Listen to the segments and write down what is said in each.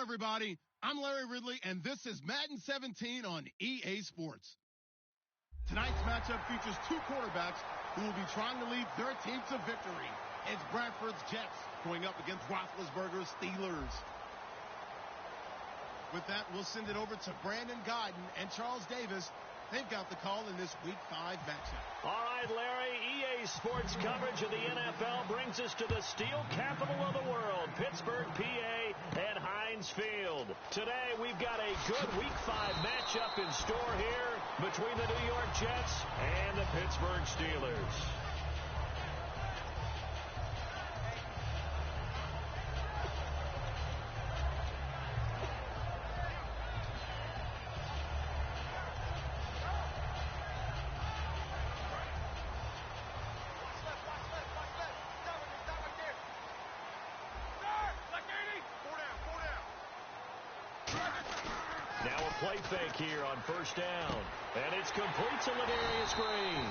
everybody. I'm Larry Ridley, and this is Madden 17 on EA Sports. Tonight's matchup features two quarterbacks who will be trying to lead their team to victory. It's Bradford's Jets going up against Roethlisberger's Steelers. With that, we'll send it over to Brandon Godden and Charles Davis. They've got the call in this Week 5 matchup. All right, Larry, EA Sports coverage of the NFL brings us to the steel capital of the world, Pittsburgh, PA, and Heinz Field. Today, we've got a good Week 5 matchup in store here between the New York Jets and the Pittsburgh Steelers. Play fake here on first down. And it's complete to Ladarius Green.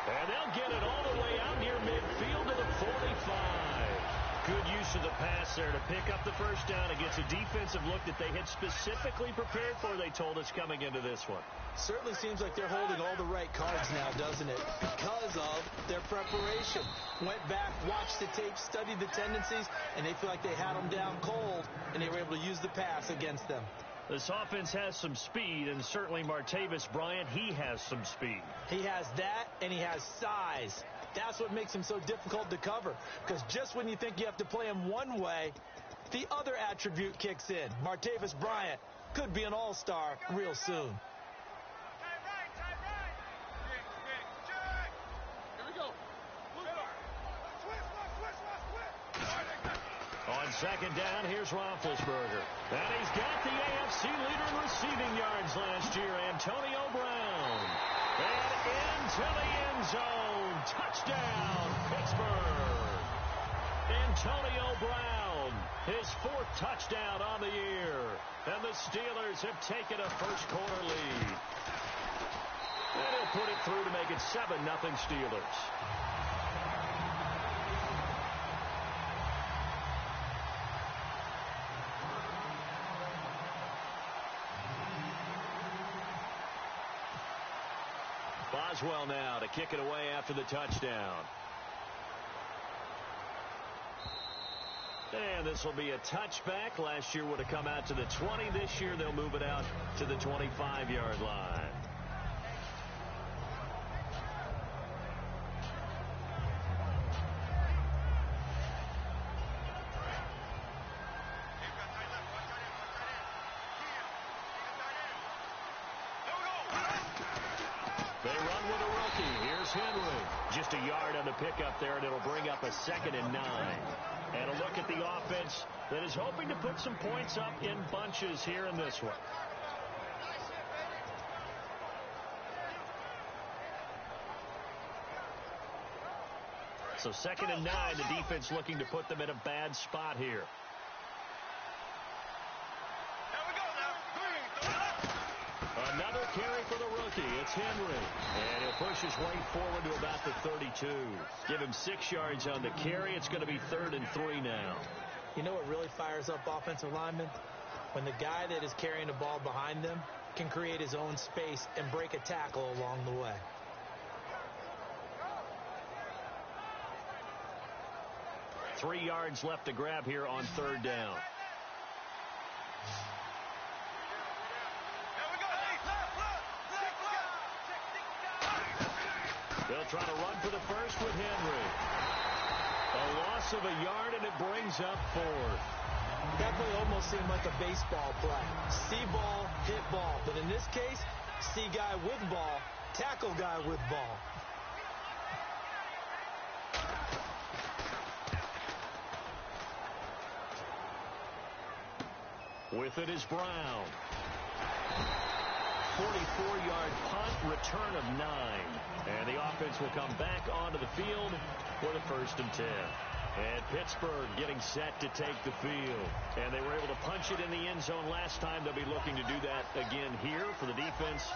And they'll get it all the way out near midfield to the 45. Good use of the pass there to pick up the first down against a defensive look that they had specifically prepared for, they told us, coming into this one. Certainly seems like they're holding all the right cards now, doesn't it? Because of their preparation. Went back, watched the tape, studied the tendencies, and they feel like they had them down cold, and they were able to use the pass against them. This offense has some speed, and certainly Martavis Bryant, he has some speed. He has that, and he has size. That's what makes him so difficult to cover, because just when you think you have to play him one way, the other attribute kicks in. Martavis Bryant could be an all-star real soon. On second down, here's Roethlisberger. And he's got the AFC leader in receiving yards last year, Antonio Brown. And into the end zone. Touchdown, Pittsburgh. Antonio Brown, his fourth touchdown on the year. And the Steelers have taken a first-quarter lead. And he'll put it through to make it 7-0 Steelers. Boswell now to kick it away after the touchdown. And this will be a touchback. Last year would have come out to the 20. This year they'll move it out to the 25-yard line. Henry, just a yard on the pickup there, and it'll bring up a 2nd and 9. And a look at the offense that is hoping to put some points up in bunches here in this one. So 2nd and 9, the defense looking to put them in a bad spot here. Another carry for the rookie. It's Henry. And he'll push his way forward to about the 32. Give him 6 yards on the carry. It's going to be 3rd and 3 now. You know what really fires up offensive linemen? When the guy that is carrying the ball behind them can create his own space and break a tackle along the way. Three yards left to grab here on 3rd down. They'll try to run for the first with Henry. A loss of a yard, and it brings up 4th. That play almost seemed like a baseball play. See ball, hit ball. But in this case, see guy with ball, tackle guy with ball. With it is Brown. 44-yard punt, return of 9. And the offense will come back onto the field for the 1st and 10. And Pittsburgh getting set to take the field. And they were able to punch it in the end zone last time. They'll be looking to do that again here for the defense.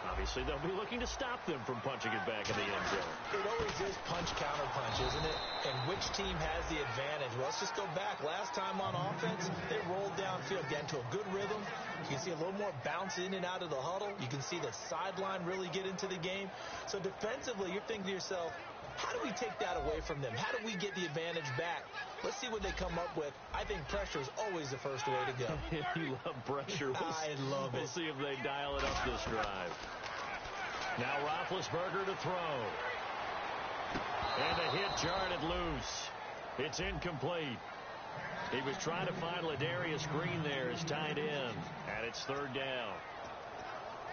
Obviously, they'll be looking to stop them from punching it back in the end zone. It always is punch-counter-punch, isn't it? And which Which team has the advantage? Well, let's just go back. Last time on offense, they rolled downfield, got into a good rhythm. You can see a little more bounce in and out of the huddle. You can see the sideline really get into the game. So defensively, you're thinking to yourself, how do we take that away from them? How do we get the advantage back? Let's see what they come up with. I think pressure is always the first way to go. You love pressure. I love it. We'll see if they dial it up this drive. Now Roethlisberger to throw. And a hit jarred loose. It's incomplete. He was trying to find Ladarius Green there as tight end. And it's third down.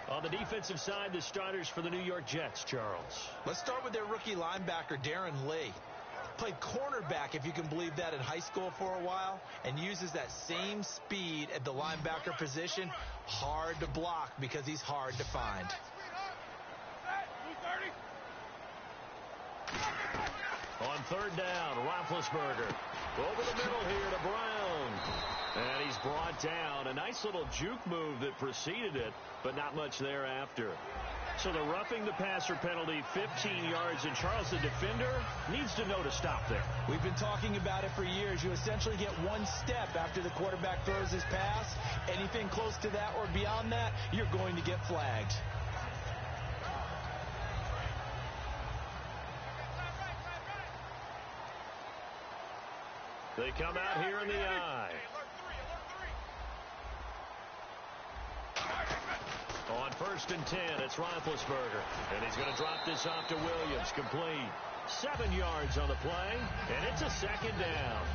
On the defensive side, the starters for the New York Jets, Charles. Let's start with their rookie linebacker, Darren Lee. Played cornerback, if you can believe that, in high school for a while, and uses that same speed at the linebacker position. Hard to block because he's hard to find. On third down, Roethlisberger. Over the middle here to Brown. And he's brought down. A nice little juke move that preceded it, but not much thereafter. So the roughing the passer penalty, 15 yards, and Charles, the defender, needs to know to stop there. We've been talking about it for years. You essentially get one step after the quarterback throws his pass. Anything close to that or beyond that, you're going to get flagged. They come out here in the eye. On 1st and 10, it's Roethlisberger. And he's going to drop this off to Williams. Complete. 7 yards on the play. And it's a second down.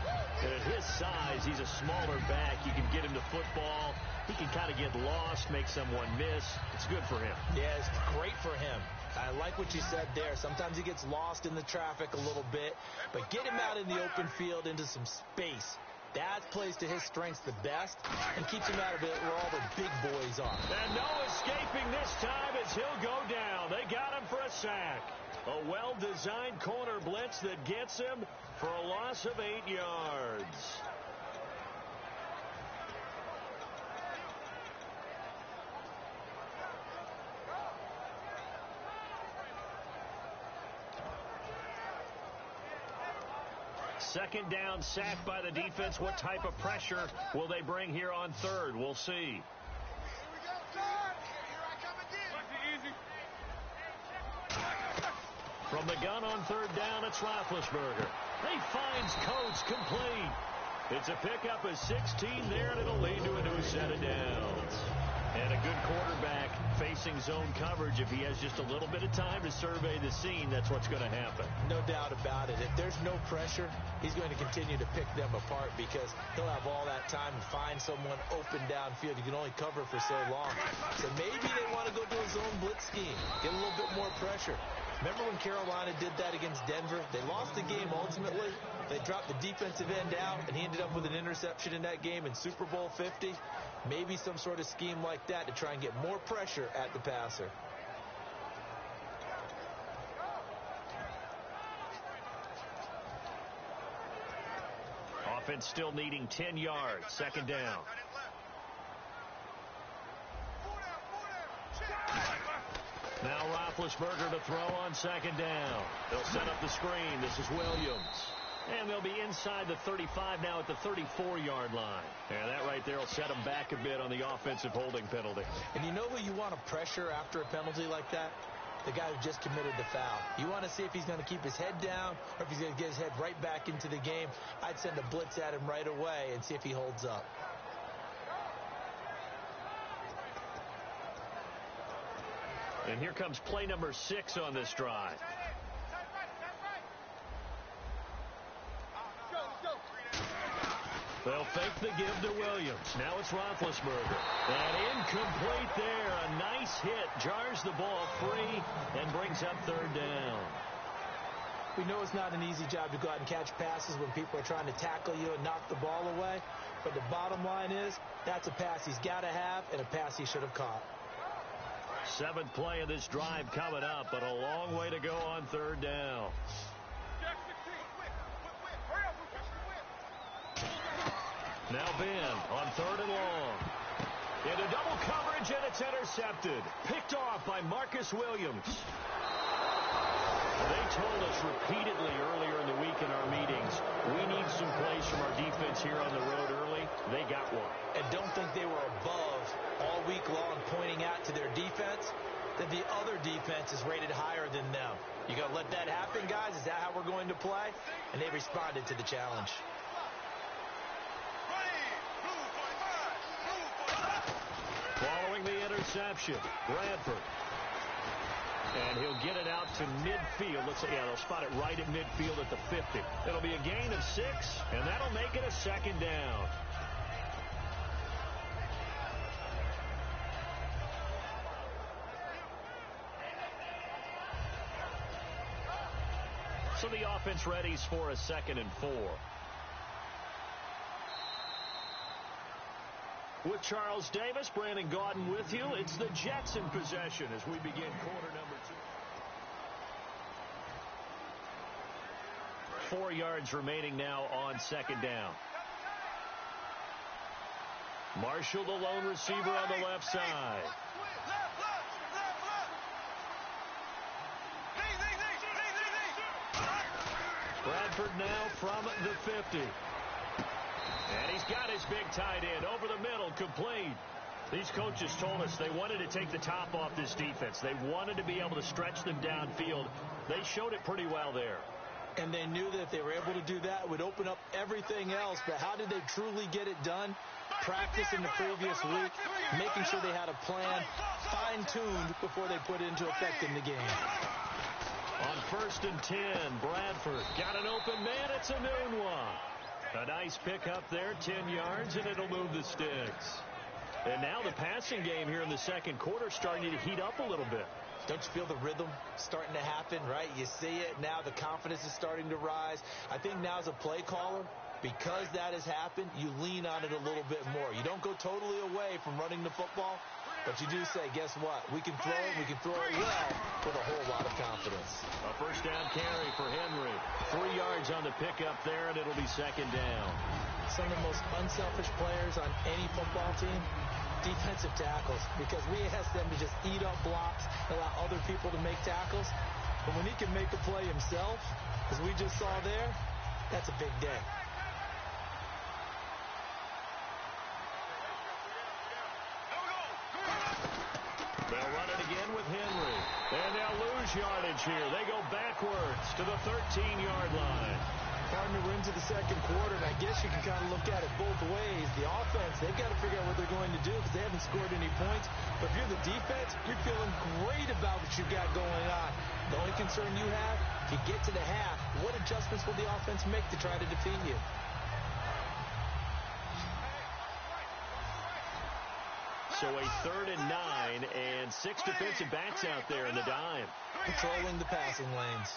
And at his size, he's a smaller back. You can get him to football. He can kind of get lost, make someone miss. It's good for him. Yeah, it's great for him. I like what you said there. Sometimes he gets lost in the traffic a little bit. But get him out in the open field into some space. That plays to his strengths the best and keeps him out of it where all the big boys are. And no escaping this time as he'll go down. They got him for a sack. A well-designed corner blitz that gets him for a loss of 8 yards. Second down, sack by the defense. What type of pressure will they bring here on third? We'll see. From the gun on third down, it's Roethlisberger. He finds Coates complete. It's a pickup of 16 there, and it'll lead to a new set of downs. And a good quarterback facing zone coverage. If he has just a little bit of time to survey the scene, that's what's going to happen. No doubt about it. If there's no pressure, he's going to continue to pick them apart because he'll have all that time to find someone open downfield. You can only cover for so long. So maybe they want to go to a zone blitz scheme, get a little bit more pressure. Remember when Carolina did that against Denver? They lost the game ultimately. They dropped the defensive end out, and he ended up with an interception in that game in Super Bowl 50. Maybe some sort of scheme like that to try and get more pressure at the passer. Offense still needing 10 yards. Second down. Now Roethlisberger to throw on second down. They'll set up the screen. This is Williams. And they'll be inside the 35 now at the 34-yard line. And that right there will set them back a bit on the offensive holding penalty. And you know who you want to pressure after a penalty like that? The guy who just committed the foul. You want to see if he's going to keep his head down or if he's going to get his head right back into the game. I'd send a blitz at him right away and see if he holds up. And here comes play number 6 on this drive. They'll fake the give to Williams. Now it's Roethlisberger. And incomplete there. A nice hit. Jars the ball free and brings up third down. We know it's not an easy job to go out and catch passes when people are trying to tackle you and knock the ball away. But the bottom line is that's a pass he's got to have and a pass he should have caught. 7th play of this drive coming up, but a long way to go on third down. Now Ben on third and long. Into double coverage, and it's intercepted. Picked off by Marcus Williams. They told us repeatedly earlier in the week in our meetings, points here on the road early. They got one. And don't think they were above all week long pointing out to their defense that the other defense is rated higher than them. You going to let that happen, guys? Is that how we're going to play? And they responded to the challenge. Following the interception, Bradford. And he'll get it out to midfield. Looks like, yeah, they'll spot it right at midfield at the 50. It'll be a gain of 6, and that'll make it a second down. So the offense readies for a 2nd and 4. With Charles Davis, Brandon Gaudin with you. It's the Jets in possession as we begin quarter number 2. 4 yards remaining now on 2nd down. Marshall, the lone receiver on the left side. Bradford now from the 50. And he's got his big tight end over the middle, complete. These coaches told us they wanted to take the top off this defense. They wanted to be able to stretch them downfield. They showed it pretty well there. And they knew that if they were able to do that, it would open up everything else. But how did they truly get it done? Practice in the previous week, making sure they had a plan, fine-tuned before they put it into effect in the game. On 1st and 10, Bradford got an open man. It's a noon one. A nice pickup there, 10 yards, and it'll move the sticks. And now the passing game here in the second quarter starting to heat up a little bit. Don't you feel the rhythm starting to happen, right? You see it now. The confidence is starting to rise. I think now as a play caller, because that has happened, you lean on it a little bit more. You don't go totally away from running the football, but you do say, guess what? We can throw it. We can throw it well with a whole lot of confidence. A first down carry for Henry. 3 yards on the pickup there, and it'll be 2nd down. Some of the most unselfish players on any football team, defensive tackles, because we ask them to just eat up blocks, allow other people to make tackles. But when he can make a play himself, as we just saw there, that's a big day. They'll run it again with Henry. And they'll lose yardage here. They go backwards to the 13-yard line. Partner, we're into the second quarter, and I guess you can kind of look at it both ways. The offense, they've got to figure out what they're going to do because they haven't scored any points. But if you're the defense, you're feeling great about what you've got going on. The only concern you have, if you get to the half, what adjustments will the offense make to try to defeat you? So a 3rd and 9 and 6 defensive backs out there in the dime. Patrolling the passing lanes.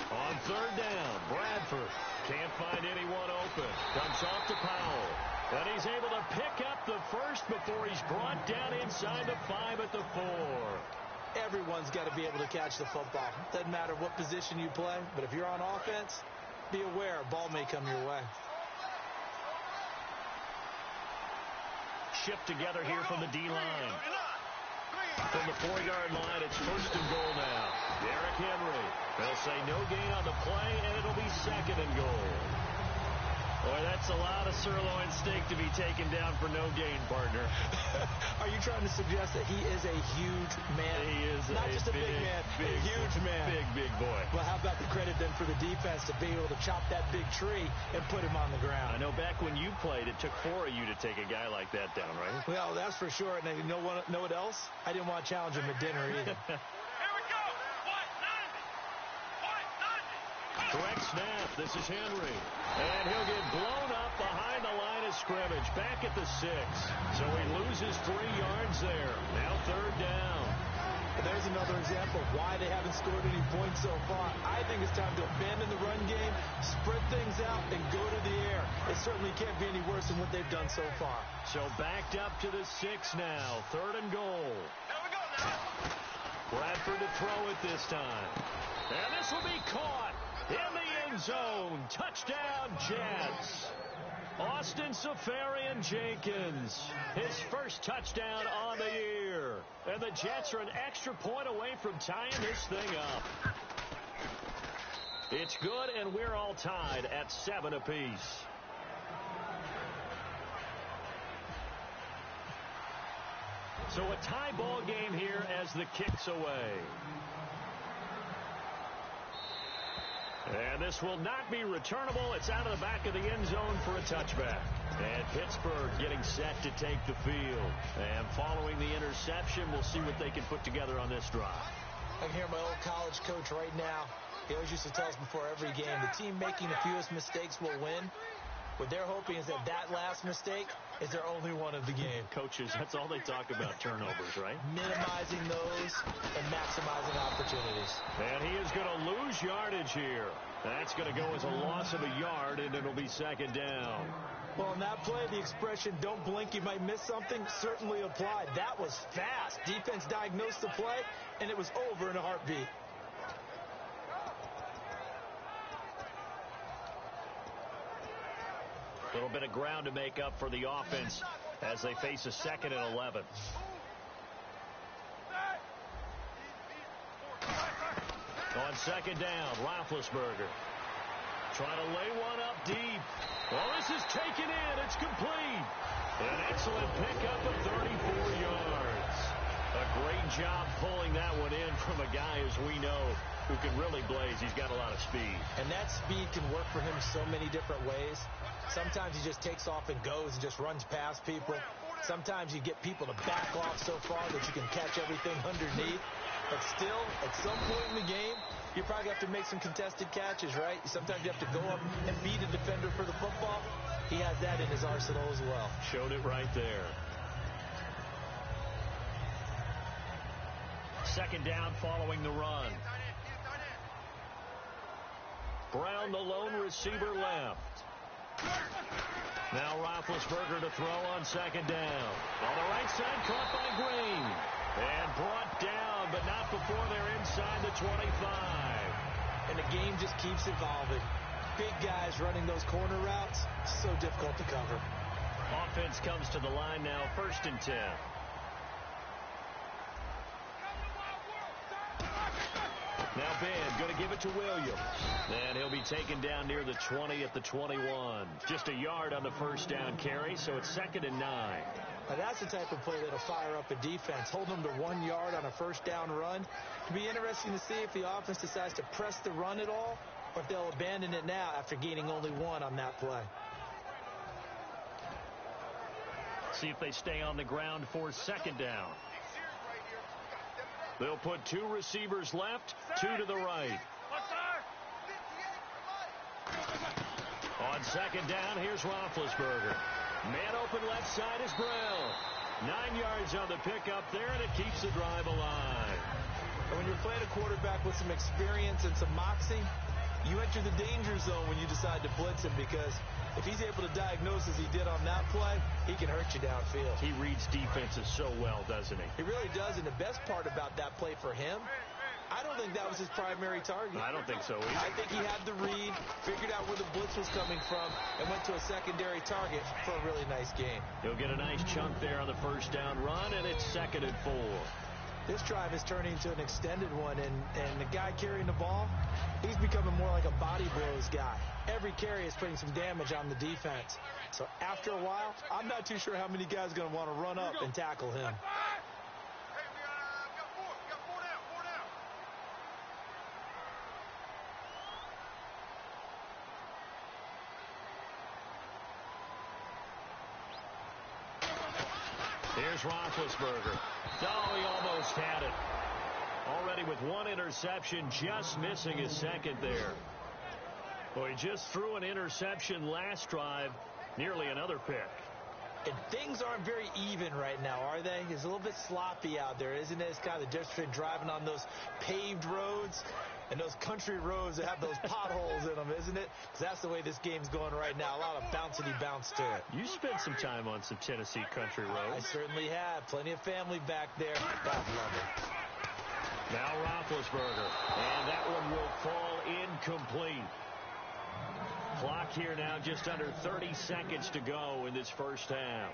On 3rd down, Bradford can't find anyone open. Dumps off to Powell. And he's able to pick up the first before he's brought down inside the 5 at the 4. Everyone's got to be able to catch the football. Doesn't matter what position you play, but if you're on offense, be aware a ball may come your way. Shift together here from the D-line. From the 4-yard line, it's 1st and goal now. Derrick Henry. They'll say no gain on the play, and it'll be 2nd and goal. Boy, that's a lot of sirloin steak to be taken down for no gain, partner. Are you trying to suggest that he is a huge man? He is not just a big man, a huge man. Big boy. Well, how about the credit then for the defense to be able to chop that big tree and put him on the ground? I know back when you played, it took 4 of you to take a guy like that down, right? Well, that's for sure. And you know what else? I didn't want to challenge him at dinner either. Correct snap. This is Henry. And he'll get blown up behind the line of scrimmage. Back at the 6. So he loses 3 yards there. Now 3rd down. And there's another example of why they haven't scored any points so far. I think it's time to abandon the run game, spread things out, and go to the air. It certainly can't be any worse than what they've done so far. So backed up to the 6 now. 3rd and goal. Here we go now. Bradford to throw it this time. And this will be caught in the end zone. Touchdown, Jets. Austin Safarian-Jenkins, his first touchdown on the year. And the Jets are an extra point away from tying this thing up. It's good, and we're all tied at 7 apiece. So a tie ball game here as the kick's away. And this will not be returnable. It's out of the back of the end zone for a touchback. And Pittsburgh getting set to take the field. And following the interception, we'll see what they can put together on this drive. I can hear my old college coach right now. He always used to tell us before every game, the team making the fewest mistakes will win. What they're hoping is that last mistake is their only one of the game. Coaches, that's all they talk about, turnovers, right? Minimizing those and maximizing opportunities. And he is going to lose yardage here. That's going to go as a loss of a yard, and it'll be second down. Well, on that play, the expression, don't blink, you might miss something, certainly applied. That was fast. Defense diagnosed the play, and it was over in a heartbeat. A little bit of ground to make up for the offense as they face a 2nd and 11. On second down, Roethlisberger trying to lay one up deep. Well, this is taken in. It's complete. An excellent pickup of 34 yards. A great job pulling that one in from a guy, as we know, who can really blaze. He's got a lot of speed. And that speed can work for him so many different ways. Sometimes he just takes off and goes and just runs past people. Sometimes you get people to back off so far that you can catch everything underneath. But still, at some point in the game, you probably have to make some contested catches, right? Sometimes you have to go up and beat a defender for the football. He has that in his arsenal as well. Showed it right there. Second down following the run. Brown, the lone receiver, left. Now Roethlisberger to throw on second down. On the right side, caught by Green. And brought down, but not before they're inside the 25. And the game just keeps evolving. Big guys running those corner routes, so difficult to cover. Offense comes to the line now, 1st and 10. Now Ben going to give it to Williams. And he'll be taken down near the 20 at the 21. Just a yard on the first down carry, so it's 2nd and 9. Now that's the type of play that'll fire up a defense. Hold them to 1 yard on a first down run. It'll be interesting to see if the offense decides to press the run at all, or if they'll abandon it now after gaining only 1 on that play. See if they stay on the ground for second down. They'll put 2 receivers left, 2 to the right. On second down, here's Roethlisberger. Man open left side is Brown. 9 yards on the pickup there, and it keeps the drive alive. And when you're playing a quarterback with some experience and some moxie, you enter the danger zone when you decide to blitz him, because if he's able to diagnose as he did on that play, he can hurt you downfield. He reads defenses so well, doesn't he? He really does, and the best part about that play for him, I don't think that was his primary target. I don't think so either. I think he had the read, figured out where the blitz was coming from, and went to a secondary target for a really nice game. He'll get a nice chunk there on the first down run, and it's 2nd and 4. This drive is turning into an extended one, and the guy carrying the ball, he's becoming more like a body blows guy. Every carry is putting some damage on the defense. So after a while, I'm not too sure how many guys are going to want to run up and tackle him. Here's Roethlisberger. Oh, he almost had it. Already with 1 interception, just missing his 2nd there. Well, he just threw an interception last drive, nearly another pick. And things aren't very even right now, are they? It's a little bit sloppy out there, isn't it? It's kind of the difference between driving on those paved roads and those country roads that have those potholes in them, isn't it? Because that's the way this game's going right now. A lot of bouncy bounce to it. You spent some time on some Tennessee country roads. I certainly have. Plenty of family back there. God love it. Now Roethlisberger. And that one will fall incomplete. Clock here now, just under 30 seconds to go in this first half.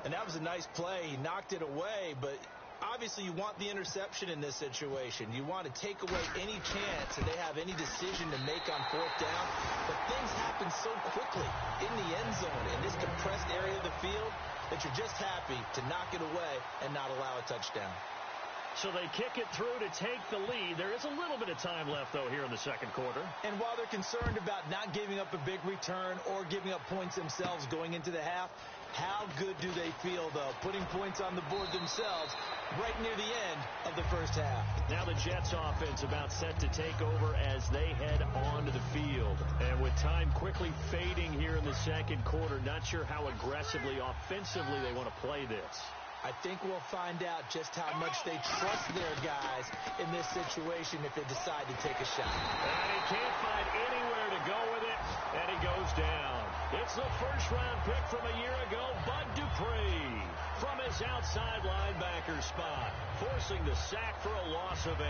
And that was a nice play. He knocked it away, but Obviously, you want the interception in this situation. You want to take away any chance that they have any decision to make on fourth down. But things happen so quickly in the end zone in this compressed area of the field that you're just happy to knock it away and not allow a touchdown. So they kick it through to take the lead. There is a little bit of time left, though, here in the second quarter. And while they're concerned about not giving up a big return or giving up points themselves going into the half, how good do they feel, though, putting points on the board themselves right near the end of the first half. Now the Jets offense about set to take over as they head onto the field. And with time quickly fading here in the second quarter, not sure how aggressively, offensively they want to play this. I think we'll find out just how much they trust their guys in this situation if they decide to take a shot. And he can't find anywhere to go with it, and he goes down. It's the first-round pick from a year ago, Bud Dupree, from his outside linebacker spot, forcing the sack for a loss of 8.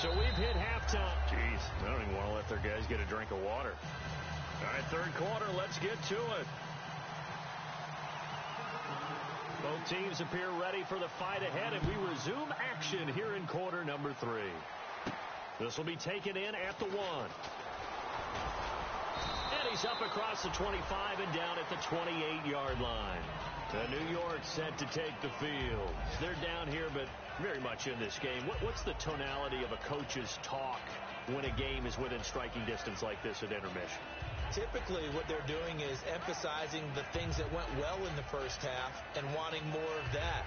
So we've hit halftime. Jeez, I don't even want to let their guys get a drink of water. All right, third quarter, let's get to it. Both teams appear ready for the fight ahead, and we resume action here in quarter number 3. This will be taken in at the 1. And he's up across the 25 and down at the 28-yard line. New York set to take the field. They're down here, but very much in this game. What's the tonality of a coach's talk when a game is within striking distance like this at intermission? Typically, what they're doing is emphasizing the things that went well in the first half and wanting more of that.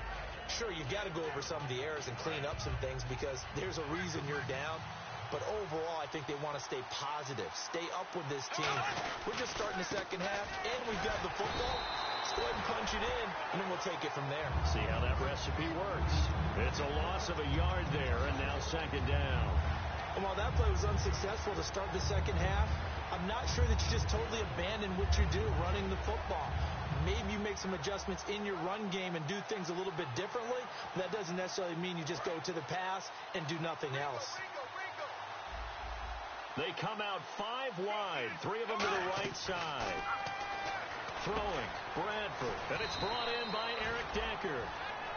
Sure, you've got to go over some of the errors and clean up some things because there's a reason you're down. But overall, I think they want to stay positive, stay up with this team. We're just starting the second half, and we've got the football. Let's go ahead and punch it in, and then we'll take it from there. See how that recipe works. It's a loss of a yard there, and now second down. And while that play was unsuccessful to start the second half, I'm not sure that you just totally abandon what you do running the football. Maybe you make some adjustments in your run game and do things a little bit differently. That doesn't necessarily mean you just go to the pass and do nothing else. They come out 5 wide, 3 of them to the right side. Throwing, Bradford, and it's brought in by Eric Decker.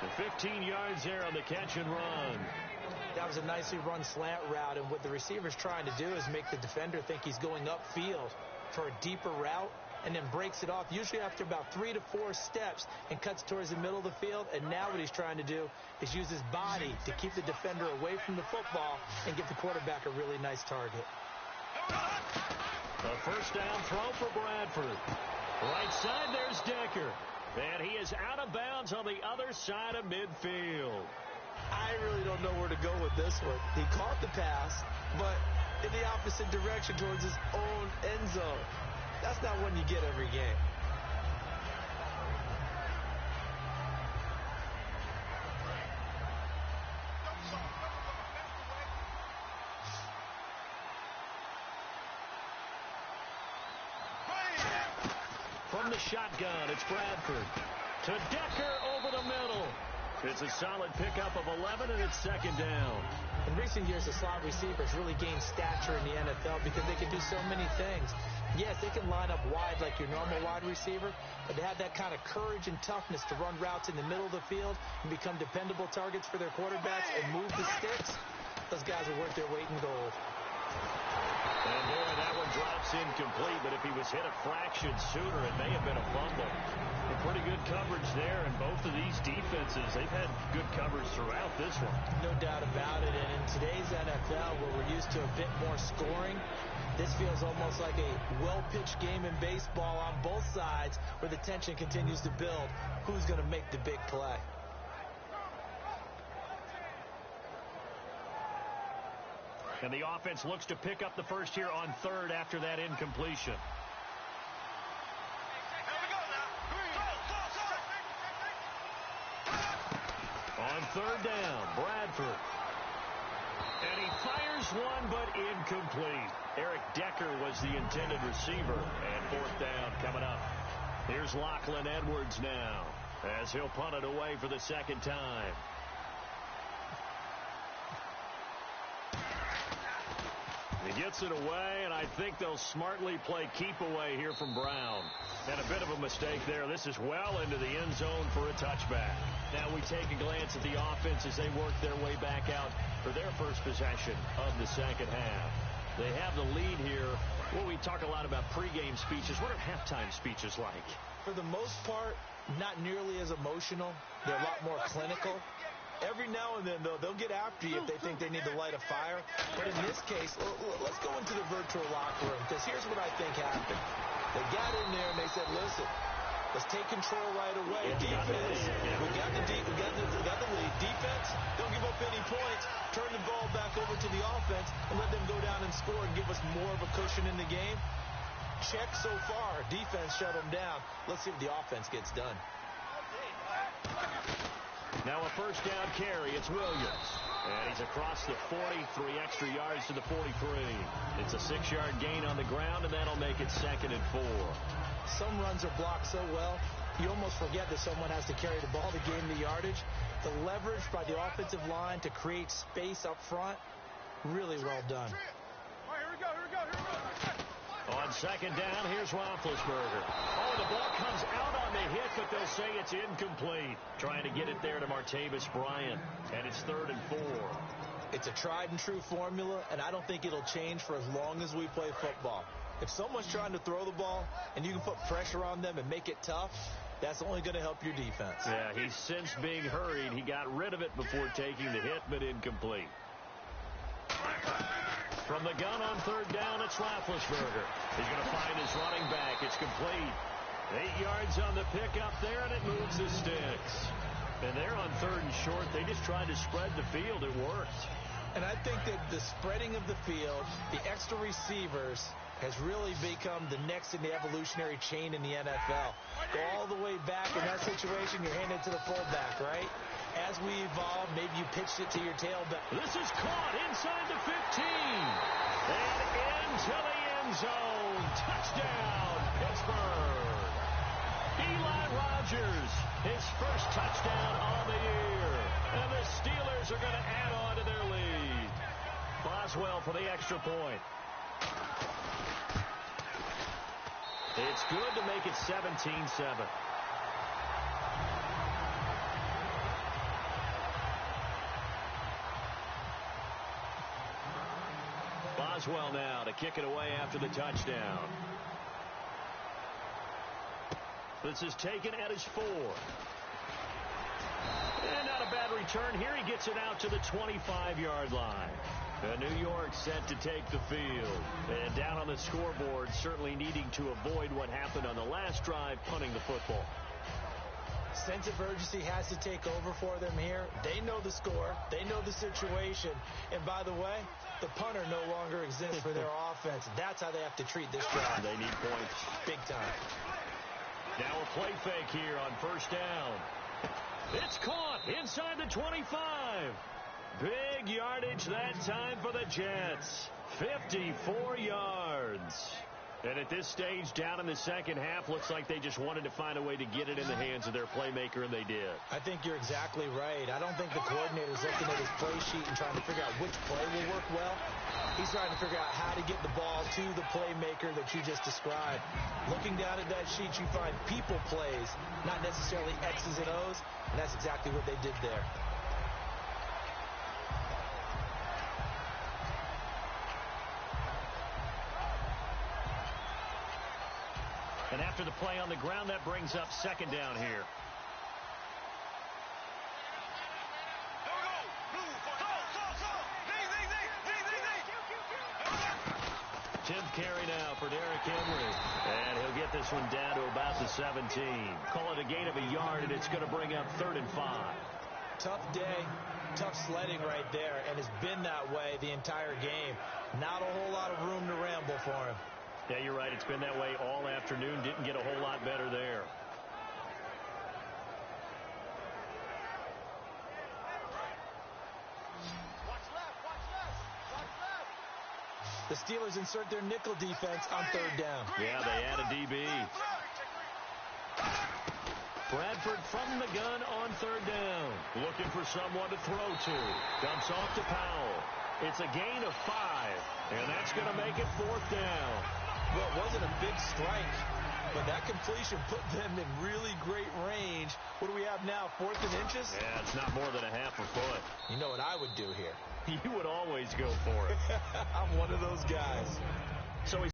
The 15 yards there on the catch and run. That was a nicely run slant route, and what the receiver's trying to do is make the defender think he's going upfield for a deeper route and then breaks it off, usually after about 3 to 4 steps, and cuts towards the middle of the field. And now what he's trying to do is use his body to keep the defender away from the football and give the quarterback a really nice target. A first down throw for Bradford. Right side, there's Decker. And he is out of bounds on the other side of midfield. I really don't know where to go with this one. He caught the pass, but in the opposite direction towards his own end zone. That's not one you get every game. From the shotgun, it's Bradford. To Decker over the middle. It's a solid pickup of 11, and it's second down. In recent years, the slot receivers really gained stature in the NFL because they can do so many things. Yes, they can line up wide like your normal wide receiver, but they have that kind of courage and toughness to run routes in the middle of the field and become dependable targets for their quarterbacks and move the sticks. Those guys are worth their weight in gold. And boy, that one drops incomplete, but if he was hit a fraction sooner, it may have been a fumble. Pretty good coverage there, and both of these defenses, they've had good coverage throughout this one. No doubt about it, and in today's NFL, where we're used to a bit more scoring, this feels almost like a well-pitched game in baseball on both sides, where the tension continues to build. Who's going to make the big play? And the offense looks to pick up the first here on third after that incompletion. On third down, Bradford. And he fires one, but incomplete. Eric Decker was the intended receiver. And fourth down coming up. Here's Lachlan Edwards now, as he'll punt it away for the second time. He gets it away, and I think they'll smartly play keep away here from Brown. And a bit of a mistake there. This is well into the end zone for a touchback. Now we take a glance at the offense as they work their way back out for their first possession of the second half. They have the lead here. Well, we talk a lot about pregame speeches. What are halftime speeches like? For the most part, not nearly as emotional. They're a lot more clinical. Every now and then, though, they'll get after you if they think they need to light a fire. But in this case, let's go into the virtual locker room, because here's what I think happened. They got in there and they said, listen, let's take control right away. Defense, we got the lead. Defense, don't give up any points. Turn the ball back over to the offense and let them go down and score and give us more of a cushion in the game. Check so far. Defense shut them down. Let's see if the offense gets done. Now a first down carry. It's Williams. And he's across the 40, 3 extra yards to the 43. It's a 6-yard gain on the ground, and that'll make it 2nd and 4. Some runs are blocked so well, you almost forget that someone has to carry the ball to gain the yardage. The leverage by the offensive line to create space up front, really well done. All right, here we go. On second down, here's Roethlisberger. Oh, the ball comes out on the hit, but they'll say it's incomplete. Trying to get it there to Martavis Bryant, and it's 3rd and 4. It's a tried-and-true formula, and I don't think it'll change for as long as we play football. If someone's trying to throw the ball and you can put pressure on them and make it tough, that's only going to help your defense. Yeah, he's since being hurried. He got rid of it before taking the hit, but incomplete. From the gun on 3rd down, it's Roethlisberger. He's going to find his running back. It's complete. 8 yards on the pickup there, and it moves the sticks. And they're on 3rd and short. They just tried to spread the field. It worked. And I think that the spreading of the field, the extra receivers, has really become the next in the evolutionary chain in the NFL. Go all the way back in that situation, you're handed to the fullback, right? As we evolve, maybe you pitched it to your tailback. This is caught inside the 15. And into the end zone. Touchdown, Pittsburgh. Eli Rogers, his first touchdown on the year. And the Steelers are going to add on to their lead. Boswell for the extra point. It's good to make it 17-7. Boswell now to kick it away after the touchdown. This is taken at his 4. And not a bad return here. He gets it out to the 25-yard line. New York set to take the field. And down on the scoreboard, certainly needing to avoid what happened on the last drive, punting the football. Sense of urgency has to take over for them here. They know the score. They know the situation. And by the way, the punter no longer exists for their offense. That's how they have to treat this drive. They need points. Big time. Now a play fake here on first down. It's caught inside the 25. Big yardage that time for the Jets. 54 yards. And at this stage, down in the second half, looks like they just wanted to find a way to get it in the hands of their playmaker, and they did. I think you're exactly right. I don't think the coordinator's looking at his play sheet and trying to figure out which play will work well. He's trying to figure out how to get the ball to the playmaker that you just described. Looking down at that sheet, you find people plays, not necessarily X's and O's, and that's exactly what they did there. And after the play on the ground, that brings up second down here. Tenth carry now for Derrick Henry. And he'll get this one down to about the 17. Call it a gain of a yard, and it's going to bring up 3rd and 5. Tough day, tough sledding right there, and it's been that way the entire game. Not a whole lot of room to ramble for him. Yeah, you're right. It's been that way all afternoon. Didn't get a whole lot better there. Watch left. The Steelers insert their nickel defense on 3rd down. Yeah, they add a DB. Bradford from the gun on 3rd down. Looking for someone to throw to. Dumps off to Powell. It's a gain of 5, and that's going to make it 4th down. Well, it wasn't a big strike, but that completion put them in really great range. What do we have now, 4th and inches? Yeah, it's not more than a half a foot. You know what I would do here? You would always go for it. I'm one of those guys. So he